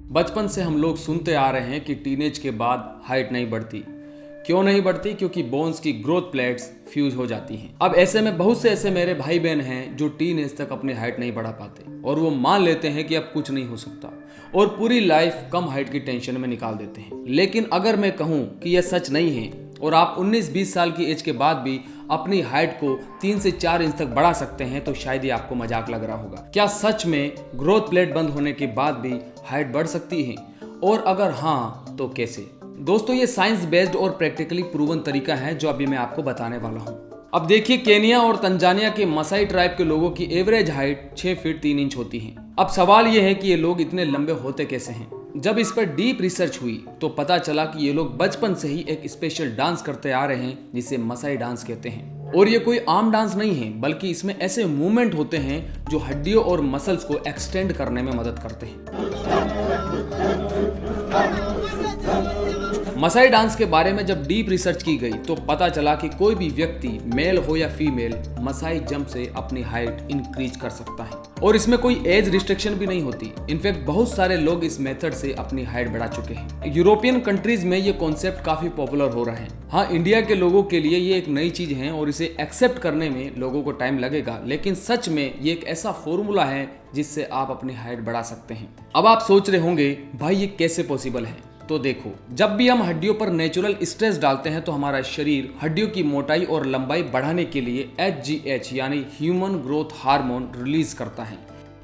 बचपन से हम लोग सुनते आ रहे हैं कि टीनेज के बाद हाइट नहीं बढ़ती। क्यों नहीं बढ़ती? क्योंकि बोन्स की ग्रोथ प्लेट्स फ्यूज हो जाती हैं। अब ऐसे में बहुत से ऐसे मेरे भाई बहन हैं जो टीनेज तक अपनी हाइट नहीं बढ़ा पाते और वो मान लेते हैं कि अब कुछ नहीं हो सकता और पूरी लाइफ कम हाइट की टेंशन में निकाल देते हैं। लेकिन अगर मैं कहूँ कि यह सच नहीं है और आप 19-20 साल की एज के बाद भी अपनी हाइट को 3 से 4 इंच तक बढ़ा सकते हैं तो शायद ये आपको मजाक लग रहा होगा। क्या सच में ग्रोथ प्लेट बंद होने के बाद भी हाइट बढ़ सकती है? और अगर हाँ तो कैसे? दोस्तों, ये साइंस बेस्ड और प्रैक्टिकली प्रूवन तरीका है जो अभी मैं आपको बताने वाला हूँ। अब देखिए, केनिया और तंजानिया के मसाई ट्राइब के लोगों की एवरेज हाइट 6 फीट 3 इंच होती है। अब सवाल ये है कि ये लोग इतने लंबे होते कैसे हैं? जब इस पर डीप रिसर्च हुई तो पता चला कि ये लोग बचपन से ही एक स्पेशल डांस करते आ रहे हैं जिसे मसाई डांस कहते हैं। और ये कोई आम डांस नहीं है, बल्कि इसमें ऐसे मूवमेंट होते हैं जो हड्डियों और मसल्स को एक्सटेंड करने में मदद करते हैं। मसाई डांस के बारे में जब डीप रिसर्च की गई तो पता चला कि कोई भी व्यक्ति मेल हो या फीमेल मसाई जंप से अपनी हाइट इंक्रीज कर सकता है और इसमें कोई एज रिस्ट्रिक्शन भी नहीं होती। इनफैक्ट बहुत सारे लोग इस मेथड से अपनी हाइट बढ़ा चुके हैं। यूरोपियन कंट्रीज में ये कॉन्सेप्ट काफी पॉपुलर हो रहा है। हाँ, इंडिया के लोगों के लिए ये एक नई चीज है और इसे एक्सेप्ट करने में लोगों को टाइम लगेगा, लेकिन सच में ये एक ऐसा फॉर्मूला है जिससे आप अपनी हाइट बढ़ा सकते हैं। अब आप सोच रहे होंगे, भाई ये कैसे पॉसिबल है? तो देखो, जब भी हम हड्डियों पर नेचुरल स्ट्रेस डालते हैं तो हमारा शरीर हड्डियों की मोटाई और लंबाई बढ़ाने के लिए HGH यानी ह्यूमन ग्रोथ हार्मोन रिलीज करता है।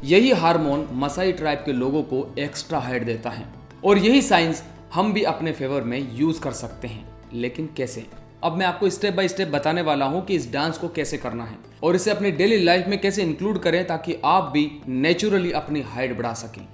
यही हार्मोन मसाई ट्राइब के लोगों को एक्स्ट्रा हाइट देता है और यही साइंस हम भी अपने फेवर में यूज कर सकते हैं। लेकिन कैसे? अब मैं आपको स्टेप बाय स्टेप बताने वाला हूं कि इस डांस को कैसे करना है और इसे अपनी डेली लाइफ में कैसे इंक्लूड करें ताकि आप भी नेचुरली अपनी हाइट बढ़ा सकें।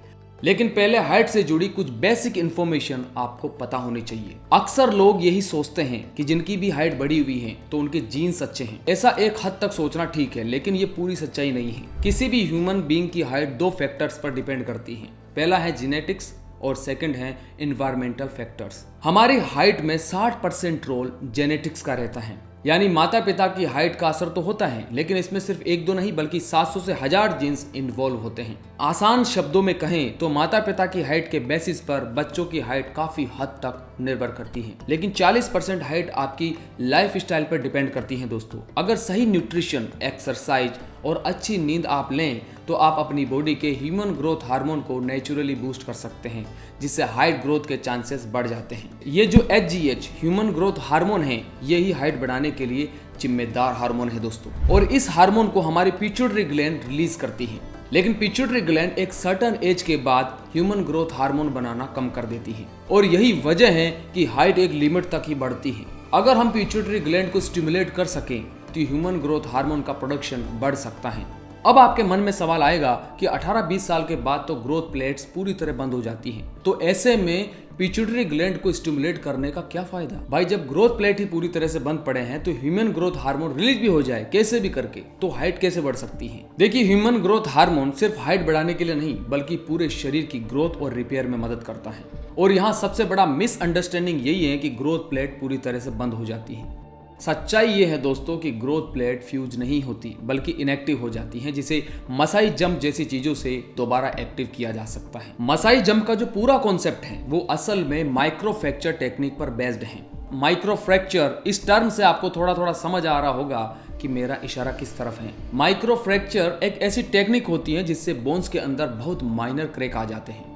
लेकिन पहले हाइट से जुड़ी कुछ बेसिक इन्फॉर्मेशन आपको पता होनी चाहिए। अक्सर लोग यही सोचते हैं कि जिनकी भी हाइट बढ़ी हुई है तो उनके जीन्स अच्छे हैं। ऐसा एक हद तक सोचना ठीक है, लेकिन ये पूरी सच्चाई नहीं है। किसी भी ह्यूमन बीइंग की हाइट 2 फैक्टर्स पर डिपेंड करती है। पहला है जेनेटिक्स और सेकंड है एनवायरमेंटल फैक्टर्स। हमारी हाइट में 60% रोल जेनेटिक्स का रहता है, यानी माता पिता की हाइट का असर तो होता है, लेकिन इसमें सिर्फ 1-2 नहीं बल्कि 700 से 1000 जीन्स इन्वॉल्व होते हैं। आसान शब्दों में कहें तो माता पिता की हाइट के बेसिस पर बच्चों की हाइट काफी हद तक निर्भर करती है, लेकिन 40% हाइट आपकी लाइफ स्टाइल पर डिपेंड करती है। दोस्तों, अगर सही न्यूट्रिशन, एक्सरसाइज और अच्छी नींद आप लें तो आप अपनी बॉडी के ह्यूमन ग्रोथ हार्मोन को नेचुरली बूस्ट कर सकते हैं, जिससे हाइट ग्रोथ के चांसेस बढ़ जाते हैं। ये जो HGH ह्यूमन ग्रोथ हार्मोन है, यही हाइट बढ़ाने के लिए जिम्मेदार हार्मोन है दोस्तों। और इस हार्मोन को हमारी पिट्यूटरी ग्लैंड रिलीज करती है, लेकिन पिट्यूटरी ग्लैंड एक सर्टेन एज के बाद ह्यूमन ग्रोथ हार्मोन बनाना कम कर देती है और यही वजह है कि हाइट एक लिमिट तक ही बढ़ती है। अगर हम पिट्यूटरी ग्लैंड को स्टिमुलेट कर सकें तो ह्यूमन ग्रोथ हार्मोन का प्रोडक्शन बढ़ सकता है। अब आपके मन में सवाल आएगा कि 18-20 साल के बाद तो ग्रोथ प्लेट्स पूरी तरह बंद हो जाती हैं, तो ऐसे में पिट्यूटरी ग्लैंड को स्टिमुलेट करने का क्या फायदा? भाई, जब ग्रोथ प्लेट ही पूरी तरह से बंद पड़े हैं तो ह्यूमन ग्रोथ हार्मोन रिलीज भी हो जाए कैसे भी करके, तो हाइट कैसे बढ़ सकती है? देखिए, ह्यूमन ग्रोथ हार्मोन सिर्फ हाइट बढ़ाने के लिए नहीं बल्कि पूरे शरीर की ग्रोथ और रिपेयर में मदद करता है। और यहाँ सबसे बड़ा मिसअंडरस्टैंडिंग यही है कि ग्रोथ प्लेट पूरी तरह से बंद हो जाती है। सच्चाई ये है दोस्तों कि ग्रोथ प्लेट फ्यूज नहीं होती बल्कि इनएक्टिव हो जाती है, जिसे मसाई जंप जैसी चीजों से दोबारा एक्टिव किया जा सकता है। मसाई जंप का जो पूरा कॉन्सेप्ट है वो असल में माइक्रो फ्रैक्चर टेक्निक पर बेस्ड है। माइक्रो फ्रैक्चर, इस टर्म से आपको थोड़ा थोड़ा समझ आ रहा होगा कि मेरा इशारा किस तरफ है। माइक्रो फ्रैक्चर एक ऐसी टेक्निक होती है जिससे बोन्स के अंदर बहुत माइनर क्रैक आ जाते हैं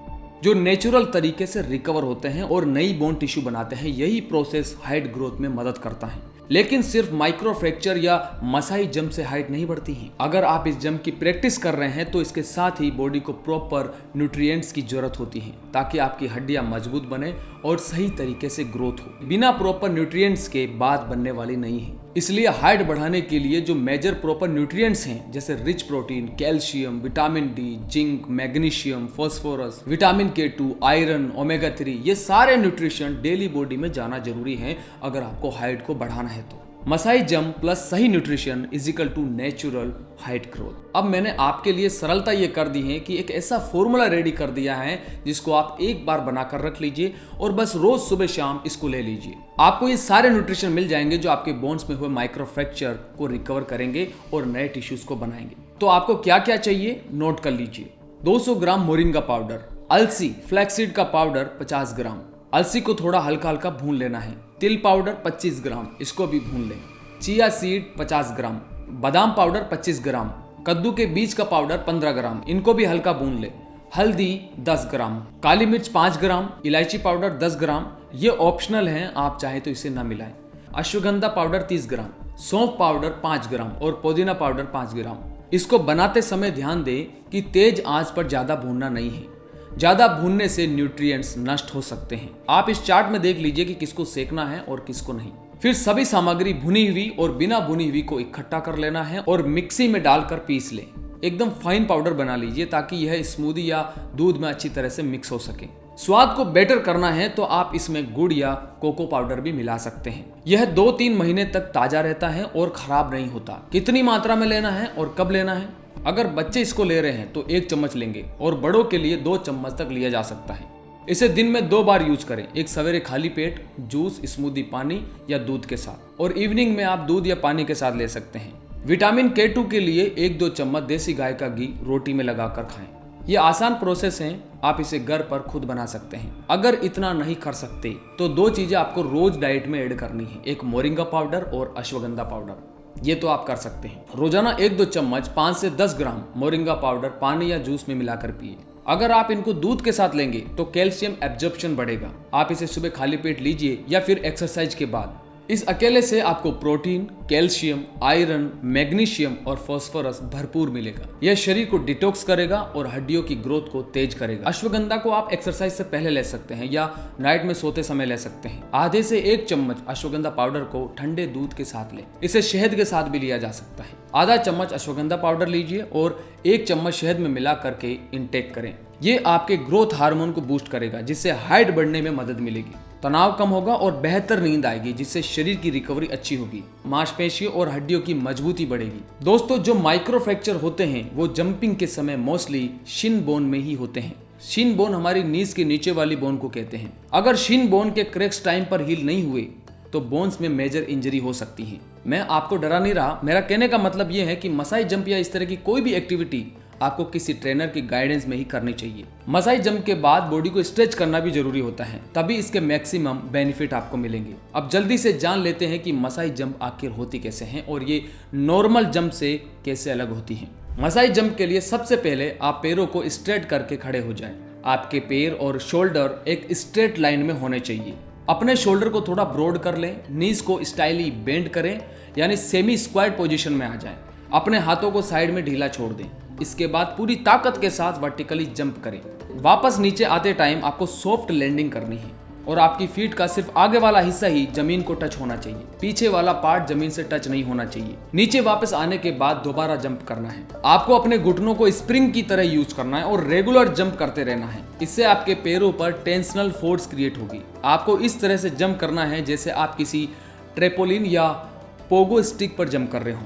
जो नेचुरल तरीके से रिकवर होते हैं और नई बोन टिश्यू बनाते हैं। यही प्रोसेस हाइट ग्रोथ में मदद करता है। लेकिन सिर्फ माइक्रो फ्रैक्चर या मसाई जंप से हाइट नहीं बढ़ती है। अगर आप इस जंप की प्रैक्टिस कर रहे हैं तो इसके साथ ही बॉडी को प्रॉपर न्यूट्रिएंट्स की जरूरत होती है ताकि आपकी हड्डियां मजबूत बने और सही तरीके से ग्रोथ हो। बिना प्रॉपर न्यूट्रिएंट्स के बात बनने वाली नहीं है। इसलिए हाइट बढ़ाने के लिए जो मेजर प्रॉपर न्यूट्रिएंट्स हैं जैसे rich protein, calcium, vitamin D, zinc, magnesium, phosphorus, vitamin K2, iron, omega 3, ये सारे न्यूट्रिशन डेली बॉडी में जाना जरूरी है अगर आपको हाइट को बढ़ाना है तो। मसाई जंप प्लस सही nutrition is equal to natural height growth. अब मैंने आपके लिए सरलता ये कर दी है कि एक ऐसा फॉर्मूला रेडी कर दिया है जिसको आप एक बार बनाकर रख लीजिए और बस रोज सुबह शाम इसको ले लीजिए। आपको ये सारे न्यूट्रिशन मिल जाएंगे जो आपके बोन्स में हुए माइक्रो फ्रैक्चर को रिकवर करेंगे और नए टिश्यूज को बनाएंगे। तो आपको क्या क्या चाहिए नोट कर लीजिए। 200 ग्राम मोरिंगा पाउडर, अलसी फ्लैक्सीड का पाउडर 50 ग्राम। अलसी को थोड़ा हल्का हल्का भून लेना है। तिल पाउडर 25 ग्राम, इसको भी भून लें। चिया सीड 50 ग्राम, बादाम पाउडर 25 ग्राम, कद्दू के बीज का पाउडर 15 ग्राम, इनको भी हल्का भून लें। हल्दी 10 ग्राम, काली मिर्च 5 ग्राम, इलायची पाउडर 10 ग्राम, ये ऑप्शनल है, आप चाहे तो इसे ना मिलाएं। अश्वगंधा पाउडर 30 ग्राम, सौंफ पाउडर 5 ग्राम और पुदीना पाउडर 5 ग्राम। इसको बनाते समय ध्यान दें कि तेज आंच पर ज्यादा भूनना नहीं है। ज्यादा भूनने से न्यूट्रिएंट्स नष्ट हो सकते हैं। आप इस चार्ट में देख लीजिए कि किसको सेकना है और किसको नहीं। फिर सभी सामग्री भुनी हुई और बिना भुनी हुई को इकट्ठा कर लेना है और मिक्सी में डालकर पीस लें। एकदम फाइन पाउडर बना लीजिए ताकि यह स्मूदी या दूध में अच्छी तरह से मिक्स हो सके। स्वाद को बेटर करना है तो आप इसमें गुड़ या कोको पाउडर भी मिला सकते हैं। यह 2-3 महीने तक ताजा रहता है और खराब नहीं होता। कितनी मात्रा में लेना है और कब लेना है? अगर बच्चे इसको ले रहे हैं तो 1 चम्मच लेंगे और बड़ों के लिए 2 चम्मच तक लिया जा सकता है। इसे दिन में 2 बार यूज करें, एक सवेरे खाली पेट जूस, स्मूदी, पानी या दूध के साथ, और इवनिंग में आप दूध या पानी के साथ ले सकते हैं। विटामिन K2 के लिए 1-2 चम्मच देसी गाय का घी रोटी में लगाकर खाएं। ये आसान प्रोसेस है, आप इसे घर पर खुद बना सकते हैं। अगर इतना नहीं कर सकते तो 2 चीजें आपको रोज डाइट में ऐड करनी है, एक मोरिंगा पाउडर और अश्वगंधा पाउडर। ये तो आप कर सकते हैं। रोजाना 1-2 चम्मच 5 से 10 ग्राम मोरिंगा पाउडर पानी या जूस में मिलाकर पिए। अगर आप इनको दूध के साथ लेंगे तो कैल्शियम एब्जॉर्प्शन बढ़ेगा। आप इसे सुबह खाली पेट लीजिए या फिर एक्सरसाइज के बाद। इस अकेले से आपको प्रोटीन, कैल्शियम, आयरन, मैग्नीशियम और फास्फोरस भरपूर मिलेगा। यह शरीर को डिटॉक्स करेगा और हड्डियों की ग्रोथ को तेज करेगा। अश्वगंधा को आप एक्सरसाइज से पहले ले सकते हैं या नाइट में सोते समय ले सकते हैं। आधे से 1 चम्मच अश्वगंधा पाउडर को ठंडे दूध के साथ लें। इसे शहद के साथ भी लिया जा सकता है। आधा चम्मच अश्वगंधा पाउडर लीजिए और 1 चम्मच शहद में मिला करके इंटेक करें। ये आपके ग्रोथ हार्मोन को बूस्ट करेगा, जिससे हाइट बढ़ने में मदद मिलेगी, तनाव कम होगा और बेहतर नींद आएगी, जिससे शरीर की रिकवरी अच्छी होगी, मांसपेशियों और हड्डियों की मजबूती बढ़ेगी। दोस्तों, जो माइक्रो फ्रैक्चर होते हैं वो जंपिंग के समय मोस्टली शिन बोन में ही होते हैं। शिन बोन हमारी नीज के नीचे वाली बोन को कहते हैं। अगर शिन बोन के क्रैक्स टाइम पर हील नहीं हुए तो बोन्स में मेजर इंजरी हो सकती है। मैं आपको डरा नहीं रहा, मेरा कहने का मतलब यह है कि मसाई जंप या इस तरह की कोई भी एक्टिविटी आपको किसी ट्रेनर की गाइडेंस में ही करनी चाहिए। मसाई जंप के बाद बॉडी को स्ट्रेच करना भी जरूरी होता है, तभी इसके मैक्सिमम बेनिफिट आपको मिलेंगे। अब जल्दी से जान लेते हैं कि मसाई जंप आखिर होती कैसे हैं और ये नॉर्मल जंप से कैसे अलग होती हैं। मसाई जंप के लिए सबसे पहले आप पैरों को स्ट्रेट करके खड़े हो जाएं। आपके पैर और शोल्डर एक स्ट्रेट लाइन में होने चाहिए। अपने शोल्डर को थोड़ा ब्रॉड कर लें, नीज को स्टाइली बेंड करें, यानी सेमी स्क्वाट पोजीशन में आ जाएं। अपने हाथों को साइड में ढीला छोड़ दें। इसके बाद पूरी ताकत के साथ वर्टिकली जंप करें। वापस नीचे आते टाइम आपको सॉफ्ट लैंडिंग करनी है और आपकी फीट का सिर्फ आगे वाला हिस्सा ही जमीन को टच होना चाहिए, पीछे वाला पार्ट जमीन से टच नहीं होना चाहिए। नीचे वापस आने के बाद दोबारा जंप करना है। आपको अपने घुटनों को स्प्रिंग की तरह यूज करना है और रेगुलर जंप करते रहना है। इससे आपके पैरों पर टेंशनल फोर्स क्रिएट होगी। आपको इस तरह से जंप करना है जैसे आप किसी ट्रेपोलिन या पोगो स्टिक पर जंप कर रहे हो।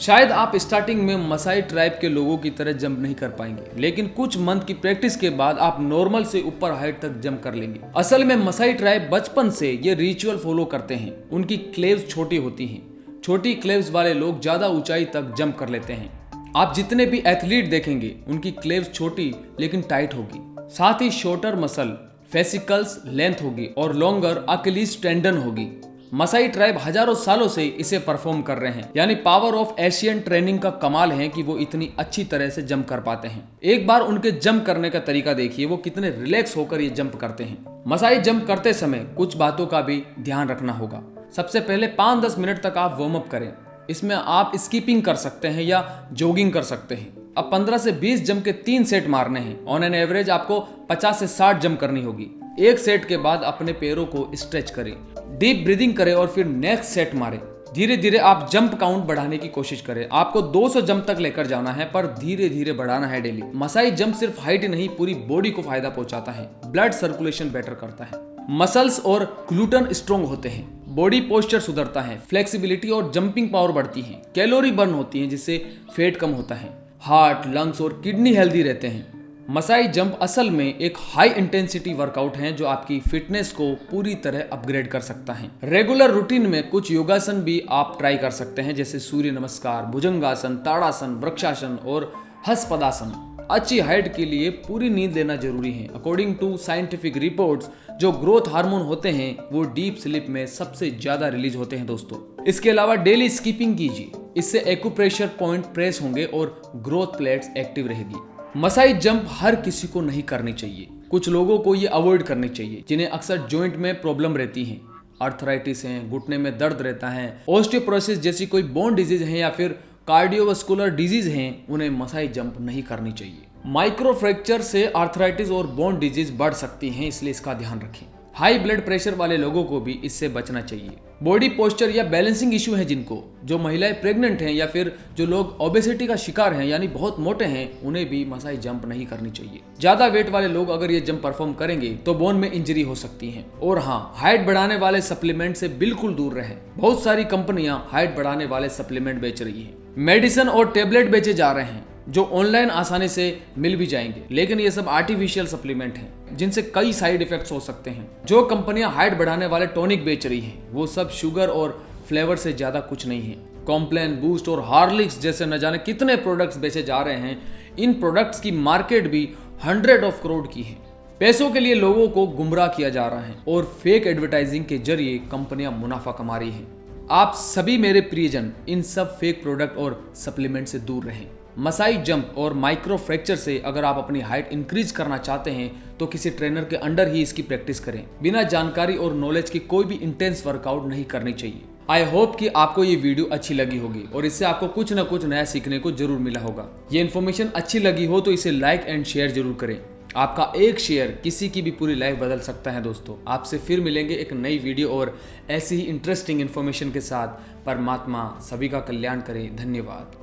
शायद आप स्टार्टिंग में मसाई ट्राइब के लोगों की तरह जंप नहीं कर पाएंगे, लेकिन कुछ मंथ की प्रैक्टिस के बाद आप नॉर्मल से ऊपर हाइट तक जंप कर लेंगे। असल में मसाई ट्राइब बचपन से ये रिचुअल फॉलो करते हैं। उनकी क्लेव्स छोटी होती हैं। छोटी क्लेव्स वाले लोग ज्यादा ऊंचाई तक जंप कर लेते हैं। आप जितने भी एथलीट देखेंगे उनकी क्लेव्स छोटी लेकिन टाइट होगी। साथ ही शॉर्टर मसल फेसिकल्स लेंथ होगी और लॉन्गर अकिलीज टेंडन होगी। मसाई ट्राइब हजारों सालों से इसे परफॉर्म कर रहे हैं, यानी पावर ऑफ एशियन ट्रेनिंग का कमाल है कि वो इतनी अच्छी तरह से जंप कर पाते हैं। एक बार उनके जंप करने का तरीका देखिए, वो कितने रिलैक्स होकर ये जंप करते हैं। मसाई जंप करते समय कुछ बातों का भी ध्यान रखना होगा। सबसे पहले 5-10 मिनट तक आप वार्म अप करें। इसमें आप स्कीपिंग कर सकते हैं या जॉगिंग कर सकते हैं। अब 15 से 20 जंप के 3 सेट मारने हैं। ऑन एन एवरेज आपको 50 से 60 जंप करनी होगी। एक सेट के बाद अपने पैरों को स्ट्रेच करें, डीप ब्रीदिंग करें और फिर नेक्स्ट सेट मारें। धीरे धीरे आप जंप काउंट बढ़ाने की कोशिश करें। आपको 200 जंप तक लेकर जाना है, पर धीरे धीरे बढ़ाना है डेली। मसाई जंप सिर्फ हाइट नहीं, पूरी बॉडी को फायदा पहुंचाता है। ब्लड सर्कुलेशन बेटर करता है, मसल्स और ग्लूटन स्ट्रॉन्ग होते हैं, बॉडी पोस्चर सुधरता है, फ्लेक्सिबिलिटी और जंपिंग पावर बढ़ती है, कैलोरी बर्न होती है जिससे फैट कम होता है, हार्ट, लंग्स और किडनी हेल्दी रहते हैं। मसाई जंप असल में एक हाई इंटेंसिटी वर्कआउट है जो आपकी फिटनेस को पूरी तरह अपग्रेड कर सकता है। रेगुलर रूटीन में कुछ योगासन भी आप ट्राई कर सकते हैं, जैसे सूर्य नमस्कार, भुजंगासन, ताड़ासन, वृक्षासन और हस्त पदासन। अच्छी हाइट के लिए पूरी नींद लेना जरूरी है। अकॉर्डिंग टू साइंटिफिक रिपोर्ट्स, जो ग्रोथ हार्मोन होते हैं वो डीप स्लीप में सबसे ज्यादा रिलीज होते हैं दोस्तों। इसके अलावा डेली स्कीपिंग कीजिए, इससे एक्यूप्रेशर पॉइंट प्रेस होंगे और ग्रोथ प्लेट्स एक्टिव रहेगी। मसाई जंप हर किसी को नहीं करनी चाहिए, कुछ लोगों को ये अवॉइड करनी चाहिए जिन्हें अक्सर जॉइंट में प्रॉब्लम रहती है, आर्थराइटिस है, घुटने में दर्द रहता है, ऑस्टियोपोरोसिस जैसी कोई बोन डिजीज है या फिर कार्डियोवास्कुलर डिजीज हैं, उन्हें मसाई जंप नहीं करनी चाहिए। माइक्रो फ्रैक्चर से आर्थराइटिस और बोन डिजीज बढ़ सकती हैं, इसलिए इसका ध्यान रखें। हाई ब्लड प्रेशर वाले लोगों को भी इससे बचना चाहिए। बॉडी पोस्चर या बैलेंसिंग इश्यू है जिनको, जो महिलाएं प्रेग्नेंट हैं या फिर जो लोग ओबेसिटी का शिकार हैं यानी बहुत मोटे हैं, उन्हें भी मसाई जंप नहीं करनी चाहिए। ज्यादा वेट वाले लोग अगर ये जंप परफॉर्म करेंगे तो बोन में इंजरी हो सकती है। और हाँ, हाइट बढ़ाने वाले सप्लीमेंट से बिल्कुल दूर रहें। बहुत सारी कंपनियां हाइट बढ़ाने वाले सप्लीमेंट बेच रही है, मेडिसिन और टेबलेट बेचे जा रहे हैं जो ऑनलाइन आसानी से मिल भी जाएंगे, लेकिन ये सब आर्टिफिशियल सप्लीमेंट हैं जिनसे कई साइड इफेक्ट्स हो सकते हैं। जो कंपनियां हाइट बढ़ाने वाले टॉनिक बेच रही हैं वो सब शुगर और फ्लेवर से ज्यादा कुछ नहीं है। कॉम्प्लान, बूस्ट और हार्लिक्स जैसे न जाने कितने प्रोडक्ट्स बेचे जा रहे हैं। इन प्रोडक्ट्स की मार्केट भी 100 करोड़ की है। पैसों के लिए लोगों को गुमराह किया जा रहा है और फेक एडवर्टाइजिंग के जरिए कंपनियां मुनाफा कमा रही हैं। आप सभी मेरे प्रियजन इन सब फेक प्रोडक्ट और सप्लीमेंट से दूर रहें। मसाई जंप और माइक्रो फ्रैक्चर से अगर आप अपनी हाइट इंक्रीज करना चाहते हैं तो किसी ट्रेनर के अंडर ही इसकी प्रैक्टिस करें। बिना जानकारी और नॉलेज की कोई भी इंटेंस वर्कआउट नहीं करनी चाहिए। आई होप कि आपको ये वीडियो अच्छी लगी होगी और इससे आपको कुछ ना कुछ नया सीखने को जरूर मिला होगा। ये इन्फॉर्मेशन अच्छी लगी हो तो इसे लाइक एंड शेयर जरूर करें। आपका एक शेयर किसी की भी पूरी लाइफ बदल सकता है दोस्तों। आपसे फिर मिलेंगे एक नई वीडियो और ऐसी ही इंटरेस्टिंग इन्फॉर्मेशन के साथ। परमात्मा सभी का कल्याण करे। धन्यवाद।